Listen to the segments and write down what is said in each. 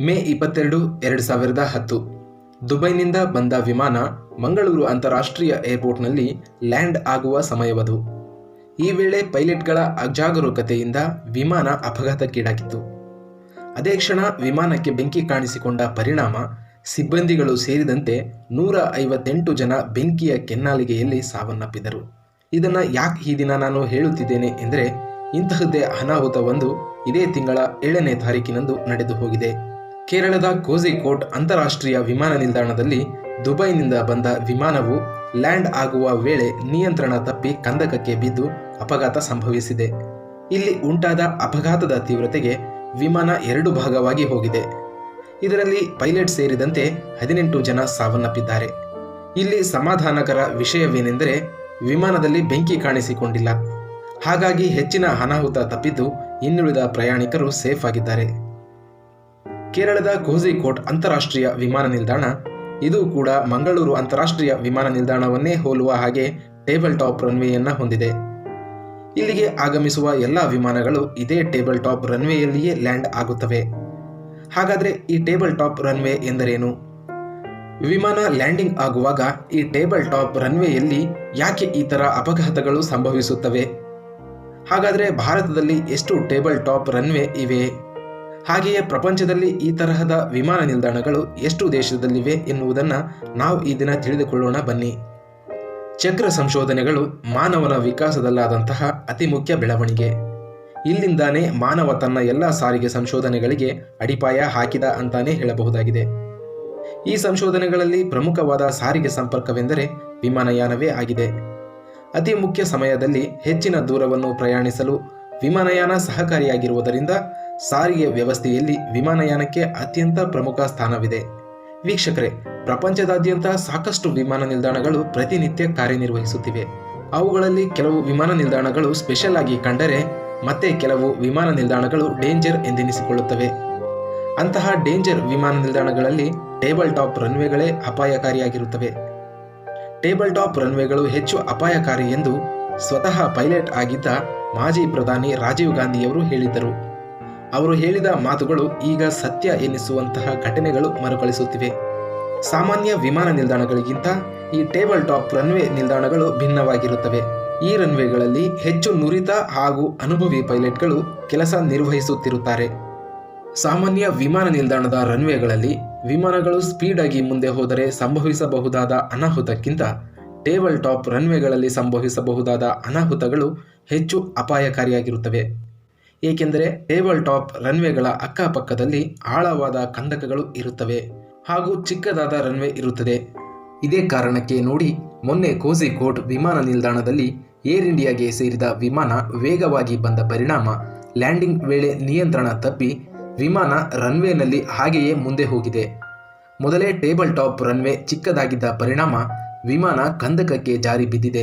ಮೇ 22, 2010 ದುಬೈನಿಂದ ಬಂದ ವಿಮಾನ ಮಂಗಳೂರು ಅಂತಾರಾಷ್ಟ್ರೀಯ ಏರ್ಪೋರ್ಟ್ನಲ್ಲಿ ಲ್ಯಾಂಡ್ ಆಗುವ ಸಮಯವದು. ಈ ವೇಳೆ ಪೈಲಟ್ಗಳ ಅಜಾಗರೂಕತೆಯಿಂದ ವಿಮಾನ ಅಪಘಾತಕ್ಕೀಡಾಗಿತ್ತು. ಅದೇ ಕ್ಷಣ ವಿಮಾನಕ್ಕೆ ಬೆಂಕಿ ಕಾಣಿಸಿಕೊಂಡ ಪರಿಣಾಮ ಸಿಬ್ಬಂದಿಗಳು ಸೇರಿದಂತೆ 158 ಜನ ಬೆಂಕಿಯ ಕೆನ್ನಾಲಿಗೆಯಲ್ಲಿ ಸಾವನ್ನಪ್ಪಿದರು. ಇದನ್ನು ಯಾಕೆ ಈ ದಿನ ನಾನು ಹೇಳುತ್ತಿದ್ದೇನೆ ಎಂದರೆ, ಇಂತಹದ್ದೇ ಅನಾಹುತವೊಂದು ಇದೇ ತಿಂಗಳ 7ನೇ ತಾರೀಕಿನಂದು ನಡೆದು ಹೋಗಿದೆ. ಕೇರಳದ ಕೋಝಿಕೋಡ್ ಅಂತಾರಾಷ್ಟ್ರೀಯ ವಿಮಾನ ನಿಲ್ದಾಣದಲ್ಲಿ ದುಬೈನಿಂದ ಬಂದ ವಿಮಾನವು ಲ್ಯಾಂಡ್ ಆಗುವ ವೇಳೆ ನಿಯಂತ್ರಣ ತಪ್ಪಿ ಕಂದಕಕ್ಕೆ ಬಿದ್ದು ಅಪಘಾತ ಸಂಭವಿಸಿದೆ. ಇಲ್ಲಿ ಉಂಟಾದ ಅಪಘಾತದ ತೀವ್ರತೆಗೆ ವಿಮಾನ 2 ಭಾಗವಾಗಿ ಹೋಗಿದೆ. ಇದರಲ್ಲಿ ಪೈಲಟ್ ಸೇರಿದಂತೆ 18 ಜನ ಸಾವನ್ನಪ್ಪಿದ್ದಾರೆ. ಇಲ್ಲಿ ಸಮಾಧಾನಕರ ವಿಷಯವೇನೆಂದರೆ, ವಿಮಾನದಲ್ಲಿ ಬೆಂಕಿ ಕಾಣಿಸಿಕೊಂಡಿಲ್ಲ. ಹಾಗಾಗಿ ಹೆಚ್ಚಿನ ಅನಾಹುತ ತಪ್ಪಿದ್ದು ಇನ್ನುಳಿದ ಪ್ರಯಾಣಿಕರು ಸೇಫ್ ಆಗಿದ್ದಾರೆ. ಕೇರಳದ ಕೋಝಿಕೋಡ್ ಅಂತಾರಾಷ್ಟ್ರೀಯ ವಿಮಾನ ನಿಲ್ದಾಣ ಇದು ಕೂಡ ಮಂಗಳೂರು ಅಂತಾರಾಷ್ಟ್ರೀಯ ವಿಮಾನ ನಿಲ್ದಾಣವನ್ನೇ ಹೋಲುವ ಹಾಗೆ ಟೇಬಲ್ ಟಾಪ್ ರನ್ವೇಯನ್ನು ಹೊಂದಿದೆ. ಇಲ್ಲಿಗೆ ಆಗಮಿಸುವ ಎಲ್ಲ ವಿಮಾನಗಳು ಇದೇ ಟೇಬಲ್ ಟಾಪ್ ರನ್ವೇಯಲ್ಲಿಯೇ ಲ್ಯಾಂಡ್ ಆಗುತ್ತವೆ. ಹಾಗಾದರೆ ಈ ಟೇಬಲ್ ಟಾಪ್ ರನ್ವೇ ಎಂದರೇನು? ವಿಮಾನ ಲ್ಯಾಂಡಿಂಗ್ ಆಗುವಾಗ ಈ ಟೇಬಲ್ ಟಾಪ್ ರನ್ವೇಯಲ್ಲಿ ಯಾಕೆ ಈ ಥರ ಅಪಘಾತಗಳು ಸಂಭವಿಸುತ್ತವೆ? ಹಾಗಾದರೆ ಭಾರತದಲ್ಲಿ ಎಷ್ಟು ಟೇಬಲ್ ಟಾಪ್ ರನ್ವೇ ಇವೆ? ಹಾಗೆಯೇ ಪ್ರಪಂಚದಲ್ಲಿ ಈ ತರಹದ ವಿಮಾನ ನಿಲ್ದಾಣಗಳು ಎಷ್ಟು ದೇಶದಲ್ಲಿವೆ ಎನ್ನುವುದನ್ನು ನಾವು ಈ ದಿನ ತಿಳಿದುಕೊಳ್ಳೋಣ ಬನ್ನಿ. ಚಕ್ರ ಸಂಶೋಧನೆಗಳು ಮಾನವನ ವಿಕಾಸದಲ್ಲಾದಂತಹ ಅತಿ ಮುಖ್ಯ ಬೆಳವಣಿಗೆ. ಇಲ್ಲಿಂದಾನೇ ಮಾನವ ತನ್ನ ಎಲ್ಲ ಸಾರಿಗೆ ಸಂಶೋಧನೆಗಳಿಗೆ ಅಡಿಪಾಯ ಹಾಕಿದ ಅಂತಾನೆ ಹೇಳಬಹುದಾಗಿದೆ. ಈ ಸಂಶೋಧನೆಗಳಲ್ಲಿ ಪ್ರಮುಖವಾದ ಸಾರಿಗೆ ಸಂಪರ್ಕವೆಂದರೆ ವಿಮಾನಯಾನವೇ ಆಗಿದೆ. ಅತಿ ಮುಖ್ಯ ಸಮಯದಲ್ಲಿ ಹೆಚ್ಚಿನ ದೂರವನ್ನು ಪ್ರಯಾಣಿಸಲು ವಿಮಾನಯಾನ ಸಹಕಾರಿಯಾಗಿರುವುದರಿಂದ ಸಾರಿಗೆ ವ್ಯವಸ್ಥೆಯಲ್ಲಿ ವಿಮಾನಯಾನಕ್ಕೆ ಅತ್ಯಂತ ಪ್ರಮುಖ ಸ್ಥಾನವಿದೆ. ವೀಕ್ಷಕರೇ, ಪ್ರಪಂಚದಾದ್ಯಂತ ಸಾಕಷ್ಟು ವಿಮಾನ ನಿಲ್ದಾಣಗಳು ಪ್ರತಿನಿತ್ಯ ಕಾರ್ಯನಿರ್ವಹಿಸುತ್ತಿವೆ. ಅವುಗಳಲ್ಲಿ ಕೆಲವು ವಿಮಾನ ನಿಲ್ದಾಣಗಳು ಸ್ಪೆಷಲ್ ಆಗಿ ಕಂಡರೆ ಮತ್ತೆ ಕೆಲವು ವಿಮಾನ ನಿಲ್ದಾಣಗಳು ಡೇಂಜರ್ ಎಂದೆನಿಸಿಕೊಳ್ಳುತ್ತವೆ. ಅಂತಹ ಡೇಂಜರ್ ವಿಮಾನ ನಿಲ್ದಾಣಗಳಲ್ಲಿ ಟೇಬಲ್ ಟಾಪ್ ರನ್ವೇಗಳೇ ಅಪಾಯಕಾರಿಯಾಗಿರುತ್ತವೆ. ಟೇಬಲ್ ಟಾಪ್ ರನ್ವೇಗಳು ಹೆಚ್ಚು ಅಪಾಯಕಾರಿ ಎಂದು ಸ್ವತಃ ಪೈಲಟ್ ಆಗಿದ್ದ ಮಾಜಿ ಪ್ರಧಾನಿ ರಾಜೀವ್ ಗಾಂಧಿಯವರು ಹೇಳಿದ್ದರು. ಅವರು ಹೇಳಿದ ಮಾತುಗಳು ಈಗ ಸತ್ಯ ಎನ್ನಿಸುವಂತಹ ಘಟನೆಗಳು ಮರುಕಳಿಸುತ್ತಿವೆ. ಸಾಮಾನ್ಯ ವಿಮಾನ ನಿಲ್ದಾಣಗಳಿಗಿಂತ ಈ ಟೇಬಲ್ ಟಾಪ್ ರನ್ವೇ ನಿಲ್ದಾಣಗಳು ಭಿನ್ನವಾಗಿರುತ್ತವೆ. ಈ ರನ್ವೇಗಳಲ್ಲಿ ಹೆಚ್ಚು ನುರಿತ ಹಾಗೂ ಅನುಭವಿ ಪೈಲಟ್ಗಳು ಕೆಲಸ ನಿರ್ವಹಿಸುತ್ತಿರುತ್ತಾರೆ. ಸಾಮಾನ್ಯ ವಿಮಾನ ನಿಲ್ದಾಣದ ರನ್ವೇಗಳಲ್ಲಿ ವಿಮಾನಗಳು ಸ್ಪೀಡ್ ಆಗಿ ಮುಂದೆ ಹೋದರೆ ಸಂಭವಿಸಬಹುದಾದ ಅನಾಹುತಕ್ಕಿಂತ ಟೇಬಲ್ ಟಾಪ್ ರನ್ವೇಗಳಲ್ಲಿ ಸಂಭವಿಸಬಹುದಾದ ಅನಾಹುತಗಳು ಹೆಚ್ಚು ಅಪಾಯಕಾರಿಯಾಗಿರುತ್ತವೆ. ಏಕೆಂದರೆ ಟೇಬಲ್ ಟಾಪ್ ರನ್ವೇಗಳ ಅಕ್ಕಪಕ್ಕದಲ್ಲಿ ಆಳವಾದ ಕಂದಕಗಳು ಇರುತ್ತವೆ ಹಾಗೂ ಚಿಕ್ಕದಾದ ರನ್ವೇ ಇರುತ್ತದೆ. ಇದೇ ಕಾರಣಕ್ಕೆ ನೋಡಿ, ಮೊನ್ನೆ ಕೋಝಿಕೋಡ್ ವಿಮಾನ ನಿಲ್ದಾಣದಲ್ಲಿ ಏರ್ ಇಂಡಿಯಾಗೆ ಸೇರಿದ ವಿಮಾನ ವೇಗವಾಗಿ ಬಂದ ಪರಿಣಾಮ ಲ್ಯಾಂಡಿಂಗ್ ವೇಳೆ ನಿಯಂತ್ರಣ ತಪ್ಪಿ ವಿಮಾನ ರನ್ವೇನಲ್ಲಿ ಹಾಗೆಯೇ ಮುಂದೆ ಹೋಗಿದೆ. ಮೊದಲೇ ಟೇಬಲ್ ಟಾಪ್ ರನ್ವೇ ಚಿಕ್ಕದಾಗಿದ್ದ ಪರಿಣಾಮ ವಿಮಾನ ಕಂದಕಕ್ಕೆ ಜಾರಿ ಬಿದ್ದಿದೆ.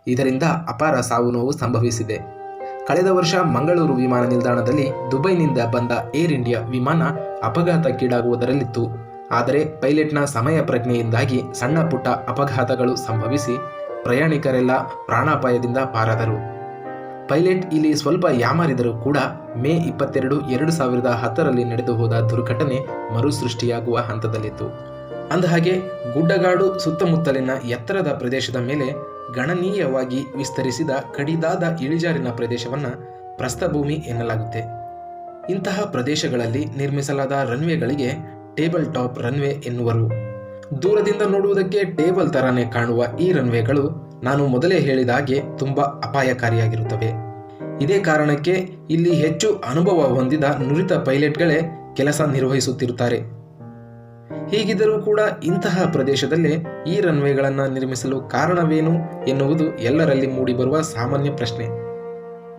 ಇದರಿಂದ ಅಪಾರ ಸಾವು ನೋವು ಸಂಭವಿಸಿದೆ. ಕಳೆದ ವರ್ಷ ಮಂಗಳೂರು ವಿಮಾನ ನಿಲ್ದಾಣದಲ್ಲಿ ದುಬೈನಿಂದ ಬಂದ ಏರ್ ಇಂಡಿಯಾ ವಿಮಾನ ಅಪಘಾತಕ್ಕೀಡಾಗುವುದರಲ್ಲಿತ್ತು. ಆದರೆ ಪೈಲಟ್ನ ಸಮಯ ಪ್ರಜ್ಞೆಯಿಂದಾಗಿ ಸಣ್ಣ ಪುಟ್ಟ ಅಪಘಾತಗಳು ಸಂಭವಿಸಿ ಪ್ರಯಾಣಿಕರೆಲ್ಲ ಪ್ರಾಣಾಪಾಯದಿಂದ ಪಾರಾದರು. ಪೈಲಟ್ ಇಲ್ಲಿ ಸ್ವಲ್ಪ ಯಾಮಾರಿದರೂ ಕೂಡ ಮೇ 22, 2010 ನಡೆದು ಹೋದ ದುರ್ಘಟನೆ ಮರುಸೃಷ್ಟಿಯಾಗುವ ಹಂತದಲ್ಲಿತ್ತು. ಅಂದಹಾಗೆ ಗುಡ್ಡಗಾಡು ಸುತ್ತಮುತ್ತಲಿನ ಎತ್ತರದ ಪ್ರದೇಶದ ಮೇಲೆ ಗಣನೀಯವಾಗಿ ವಿಸ್ತರಿಸಿದ ಕಡಿದಾದ ಇಳಿಜಾರಿನ ಪ್ರದೇಶವನ್ನು ಪ್ರಸ್ಥಭೂಮಿ ಎನ್ನಲಾಗುತ್ತೆ. ಇಂತಹ ಪ್ರದೇಶಗಳಲ್ಲಿ ನಿರ್ಮಿಸಲಾದ ರನ್ವೇಗಳಿಗೆ ಟೇಬಲ್ ಟಾಪ್ ರನ್ವೇ ಎನ್ನುವರು. ದೂರದಿಂದ ನೋಡುವುದಕ್ಕೆ ಟೇಬಲ್ ತರಾನೇ ಕಾಣುವ ಈ ರನ್ವೇಗಳು ನಾನು ಮೊದಲೇ ಹೇಳಿದ ಹಾಗೆ ತುಂಬ ಅಪಾಯಕಾರಿಯಾಗಿರುತ್ತವೆ. ಇದೇ ಕಾರಣಕ್ಕೆ ಇಲ್ಲಿ ಹೆಚ್ಚು ಅನುಭವ ಹೊಂದಿದ ನುರಿತ ಪೈಲಟ್ಗಳೇ ಕೆಲಸ ನಿರ್ವಹಿಸುತ್ತಿರುತ್ತಾರೆ. ಹೀಗಿದ್ದರೂ ಕೂಡ ಇಂತಹ ಪ್ರದೇಶದಲ್ಲೇ ಈ ರನ್ವೇಗಳನ್ನು ನಿರ್ಮಿಸಲು ಕಾರಣವೇನು ಎನ್ನುವುದು ಎಲ್ಲರಲ್ಲಿ ಮೂಡಿಬರುವ ಸಾಮಾನ್ಯ ಪ್ರಶ್ನೆ.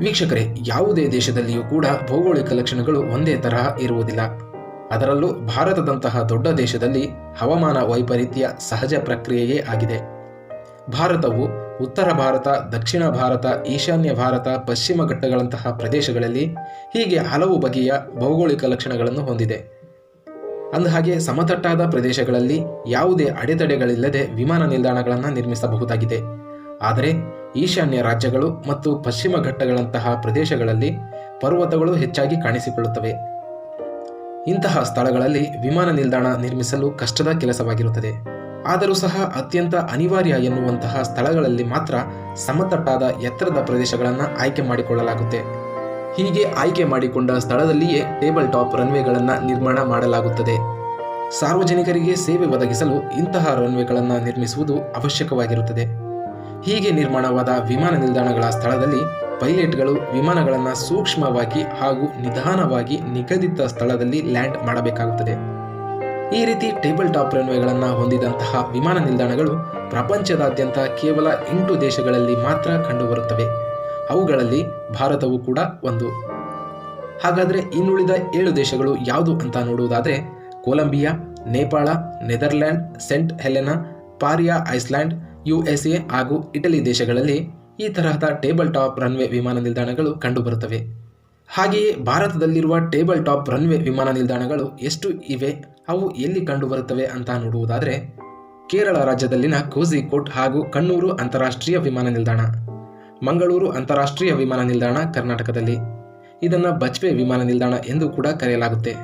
ವೀಕ್ಷಕರೇ, ಯಾವುದೇ ದೇಶದಲ್ಲಿಯೂ ಕೂಡ ಭೌಗೋಳಿಕ ಲಕ್ಷಣಗಳು ಒಂದೇ ತರಹ ಇರುವುದಿಲ್ಲ. ಅದರಲ್ಲೂ ಭಾರತದಂತಹ ದೊಡ್ಡ ದೇಶದಲ್ಲಿ ಹವಾಮಾನ ವೈಪರೀತ್ಯ ಸಹಜ ಪ್ರಕ್ರಿಯೆಯೇ ಆಗಿದೆ. ಭಾರತವು ಉತ್ತರ ಭಾರತ, ದಕ್ಷಿಣ ಭಾರತ, ಈಶಾನ್ಯ ಭಾರತ, ಪಶ್ಚಿಮ ಘಟ್ಟಗಳಂತಹ ಪ್ರದೇಶಗಳಲ್ಲಿ ಹೀಗೆ ಹಲವು ಬಗೆಯ ಭೌಗೋಳಿಕ ಲಕ್ಷಣಗಳನ್ನು ಹೊಂದಿದೆ. ಅಂದಹಾಗೆ ಸಮತಟ್ಟಾದ ಪ್ರದೇಶಗಳಲ್ಲಿ ಯಾವುದೇ ಅಡೆತಡೆಗಳಿಲ್ಲದೆ ವಿಮಾನ ನಿಲ್ದಾಣಗಳನ್ನು ನಿರ್ಮಿಸಬಹುದಾಗಿದೆ. ಆದರೆ ಈಶಾನ್ಯ ರಾಜ್ಯಗಳು ಮತ್ತು ಪಶ್ಚಿಮ ಘಟ್ಟಗಳಂತಹ ಪ್ರದೇಶಗಳಲ್ಲಿ ಪರ್ವತಗಳು ಹೆಚ್ಚಾಗಿ ಕಾಣಿಸಿಕೊಳ್ಳುತ್ತವೆ. ಇಂತಹ ಸ್ಥಳಗಳಲ್ಲಿ ವಿಮಾನ ನಿಲ್ದಾಣ ನಿರ್ಮಿಸಲು ಕಷ್ಟದ ಕೆಲಸವಾಗಿರುತ್ತದೆ. ಆದರೂ ಸಹ ಅತ್ಯಂತ ಅನಿವಾರ್ಯ ಎನ್ನುವಂತಹ ಸ್ಥಳಗಳಲ್ಲಿ ಮಾತ್ರ ಸಮತಟ್ಟಾದ ಎತ್ತರದ ಪ್ರದೇಶಗಳನ್ನು ಆಯ್ಕೆ ಮಾಡಿಕೊಳ್ಳಲಾಗುತ್ತೆ. ಹೀಗೆ ಆಯ್ಕೆ ಮಾಡಿಕೊಂಡ ಸ್ಥಳದಲ್ಲಿಯೇ ಟೇಬಲ್ ಟಾಪ್ ರನ್ವೇಗಳನ್ನು ನಿರ್ಮಾಣ ಮಾಡಲಾಗುತ್ತದೆ. ಸಾರ್ವಜನಿಕರಿಗೆ ಸೇವೆ ಒದಗಿಸಲು ಇಂತಹ ರನ್ವೇಗಳನ್ನು ನಿರ್ಮಿಸುವುದು ಅವಶ್ಯಕವಾಗಿರುತ್ತದೆ. ಹೀಗೆ ನಿರ್ಮಾಣವಾದ ವಿಮಾನ ನಿಲ್ದಾಣಗಳ ಸ್ಥಳದಲ್ಲಿ ಪೈಲಟ್ಗಳು ವಿಮಾನಗಳನ್ನು ಸೂಕ್ಷ್ಮವಾಗಿ ಹಾಗೂ ನಿಧಾನವಾಗಿ ನಿಗದಿತ ಸ್ಥಳದಲ್ಲಿ ಲ್ಯಾಂಡ್ ಮಾಡಬೇಕಾಗುತ್ತದೆ. ಈ ರೀತಿ ಟೇಬಲ್ ಟಾಪ್ ರನ್ವೇಗಳನ್ನು ಹೊಂದಿದಂತಹ ವಿಮಾನ ನಿಲ್ದಾಣಗಳು ಪ್ರಪಂಚದಾದ್ಯಂತ ಕೇವಲ 8 ದೇಶಗಳಲ್ಲಿ ಮಾತ್ರ ಕಂಡುಬರುತ್ತವೆ. ಅವುಗಳಲ್ಲಿ ಭಾರತವು ಕೂಡ ಒಂದು. ಹಾಗಾದರೆ ಇನ್ನುಳಿದ 7 ದೇಶಗಳು ಯಾವುದು ಅಂತ ನೋಡುವುದಾದರೆ Colombia, Nepal, Netherland, Saint Helena, ಪಾರಿಯಾ ಐಸ್ಲ್ಯಾಂಡ್, USA ಹಾಗೂ ಇಟಲಿ ದೇಶಗಳಲ್ಲಿ ಈ ತರಹದ ಟೇಬಲ್ ಟಾಪ್ ರನ್ವೇ ವಿಮಾನ ನಿಲ್ದಾಣಗಳು ಕಂಡುಬರುತ್ತವೆ. ಹಾಗೆಯೇ ಭಾರತದಲ್ಲಿರುವ ಟೇಬಲ್ ಟಾಪ್ ರನ್ವೇ ವಿಮಾನ ನಿಲ್ದಾಣಗಳು ಎಷ್ಟು ಇವೆ, ಅವು ಎಲ್ಲಿ ಕಂಡುಬರುತ್ತವೆ ಅಂತ ನೋಡುವುದಾದರೆ ಕೇರಳ ರಾಜ್ಯದಲ್ಲಿನ ಕೋಝಿಕೋಡ್ ಹಾಗೂ ಕಣ್ಣೂರು ಅಂತಾರಾಷ್ಟ್ರೀಯ ವಿಮಾನ ನಿಲ್ದಾಣ, ಮಂಗಳೂರು ಅಂತಾರಾಷ್ಟ್ರೀಯ ವಿಮಾನ ನಿಲ್ದಾಣ ಕರ್ನಾಟಕದಲ್ಲಿ, ಇದನ್ನು ಬಜ್ಪೆ ವಿಮಾನ ನಿಲ್ದಾಣ ಎಂದು ಕೂಡ ಕರೆಯಲಾಗುತ್ತೆ.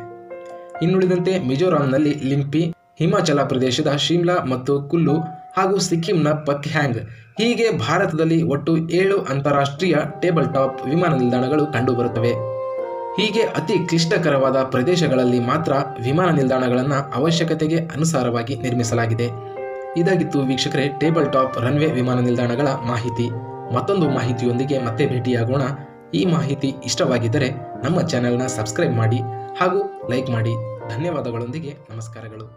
ಇನ್ನುಳಿದಂತೆ ಮಿಜೋರಾಂನಲ್ಲಿ ಲಿಂಪಿ, ಹಿಮಾಚಲ ಪ್ರದೇಶದ ಶಿಮ್ಲಾ ಮತ್ತು ಕುಲ್ಲು ಹಾಗೂ ಸಿಕ್ಕಿಂನ ಪಕ್ಹ್ಯಾಂಗ್, ಹೀಗೆ ಭಾರತದಲ್ಲಿ ಒಟ್ಟು 7 ಅಂತಾರಾಷ್ಟ್ರೀಯ ಟೇಬಲ್ ಟಾಪ್ ವಿಮಾನ ನಿಲ್ದಾಣಗಳು ಕಂಡುಬರುತ್ತವೆ. ಹೀಗೆ ಅತಿ ಕ್ಲಿಷ್ಟಕರವಾದ ಪ್ರದೇಶಗಳಲ್ಲಿ ಮಾತ್ರ ವಿಮಾನ ನಿಲ್ದಾಣಗಳನ್ನು ಅವಶ್ಯಕತೆಗೆ ಅನುಸಾರವಾಗಿ ನಿರ್ಮಿಸಲಾಗಿದೆ. ಇದಾಗಿತ್ತು ವೀಕ್ಷಕರೇ ಟೇಬಲ್ ಟಾಪ್ ರನ್ವೇ ವಿಮಾನ ನಿಲ್ದಾಣಗಳ ಮಾಹಿತಿ. ಮತ್ತೊಂದು ಮಾಹಿತಿಯೊಂದಿಗೆ ಮತ್ತೆ ಭೇಟಿಯಾಗೋಣ. ಈ ಮಾಹಿತಿ ಇಷ್ಟವಾಗಿದ್ದರೆ ನಮ್ಮ ಚಾನೆಲ್ನ ಸಬ್ಸ್ಕ್ರೈಬ್ ಮಾಡಿ ಹಾಗೂ ಲೈಕ್ ಮಾಡಿ. ಧನ್ಯವಾದಗಳೊಂದಿಗೆ ನಮಸ್ಕಾರಗಳು.